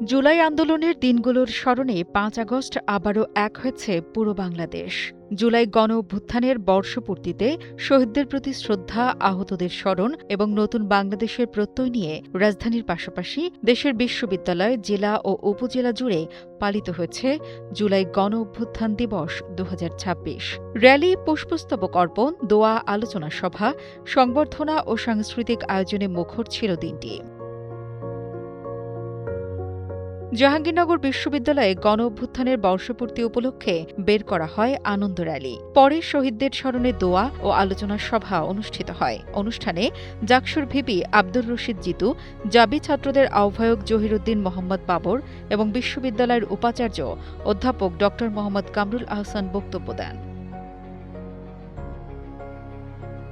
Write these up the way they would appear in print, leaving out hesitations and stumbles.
জুলাই আন্দোলনের দিনগুলোর স্মরণে ৫ আগস্ট আবারও এক হয়েছে পুরো বাংলাদেশ। জুলাই গণ-অভ্যুত্থানের বর্ষপূর্তিতে শহীদদের প্রতি শ্রদ্ধা, আহতদের স্মরণ এবং নতুন বাংলাদেশের প্রত্যয় নিয়ে রাজধানীর পাশাপাশি দেশের বিশ্ববিদ্যালয়, জেলা ও উপজেলা জুড়ে পালিত হয়েছে জুলাই গণ-অভ্যুত্থান দিবস ২০২৬। র্যালি, পুষ্পস্তবক অর্পণ, দোয়া, আলোচনা সভা, সংবর্ধনা ও সাংস্কৃতিক আয়োজনে মুখর ছিল দিনটি। জাহাঙ্গীরনগর বিশ্ববিদ্যালয়ে গণ-অভ্যুত্থানের বর্ষপূর্তি উপলক্ষে বের করা হয় আনন্দ র্যালি। পরে শহীদদের স্মরণে দোয়া ও আলোচনা সভা অনুষ্ঠিত হয়। অনুষ্ঠানে জাকসুর ভিপি আব্দুর রশিদ জিতু, জাবি ছাত্রদের আহ্বায়ক জহিরুদ্দিন মোহাম্মদ বাবর এবং বিশ্ববিদ্যালয়ের উপাচার্য অধ্যাপক ড মোহাম্মদ কামরুল আহসান বক্তব্য দেন।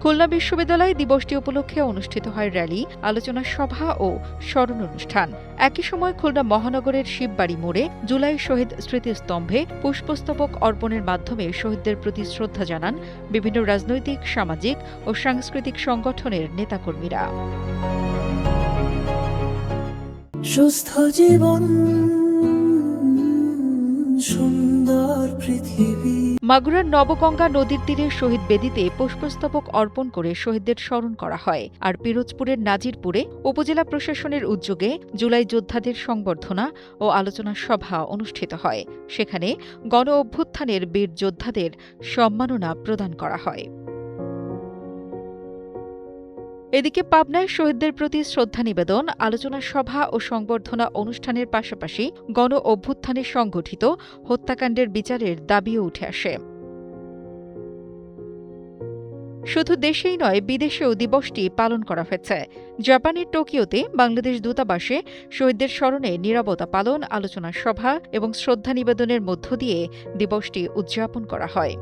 খুলনা বিশ্ববিদ্যালয় দিবসটি উপলক্ষে অনুষ্ঠিত হয় র্যালি, আলোচনা সভা ও স্মরণ অনুষ্ঠান। একই সময় খুলনা মহানগরের শিববাড়ি মোড়ে জুলাই শহীদ স্মৃতিস্তম্ভে পুষ্পস্তবক অর্পণের মাধ্যমে শহীদদের প্রতি শ্রদ্ধা জানান বিভিন্ন রাজনৈতিক, সামাজিক ও সাংস্কৃতিক সংগঠনের নেতাকর্মীরা। সুস্থ জীবন, সুন্দর পৃথিবী। মাগুরার নবগঙ্গা নদীর তীরে শহীদ বেদিতে পুষ্পস্তবক অর্পণ করে শহীদদের স্মরণ করা হয়। আর পিরোজপুরের নাজিরপুরে উপজেলা প্রশাসনের উদ্যোগে জুলাই যোদ্ধাদের সংবর্ধনা ও আলোচনা সভা অনুষ্ঠিত হয়। সেখানে গণ-অভ্যুত্থানের বীর যোদ্ধাদের সম্মাননা প্রদান করা হয়। এদিকে পাবনায় শহীদদের প্রতি শ্রদ্ধা নিবেদন, আলোচনা সভা ও সংবর্ধনা অনুষ্ঠানের পাশাপাশি গণ-অভ্যুত্থানে সংঘটিত হত্যাকাণ্ডের বিচারের দাবিও উঠে আসে। শুধু দেশেই নয়, বিদেশেও দিবসটি পালন করা হয়েছে। জাপানের টোকিওতে বাংলাদেশ দূতাবাসে শহীদদের স্মরণে নীরবতা পালন, আলোচনা সভা এবং শ্রদ্ধা নিবেদনের মধ্য দিয়ে দিবসটি উদযাপন করা হয়।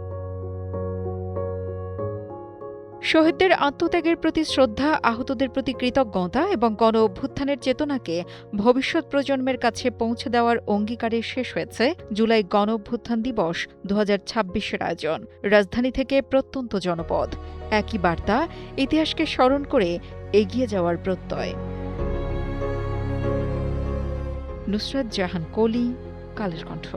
শহীদদের আত্মত্যাগের প্রতি শ্রদ্ধা, আহতদের প্রতি কৃতজ্ঞতা এবং গণ-অভ্যুত্থানের চেতনাকে ভবিষ্যৎ প্রজন্মের কাছে পৌঁছে দেওয়ার অঙ্গীকারে শেষ হয়েছে জুলাই গণ-অভ্যুত্থান দিবস ২০২৬-এর আয়োজন। রাজধানী থেকে প্রত্যন্ত জনপদ, একই বার্তা, ইতিহাসকে স্মরণ করে এগিয়ে যাওয়ার প্রত্যয়। নুসরাত জাহান কলি, কালের কণ্ঠ।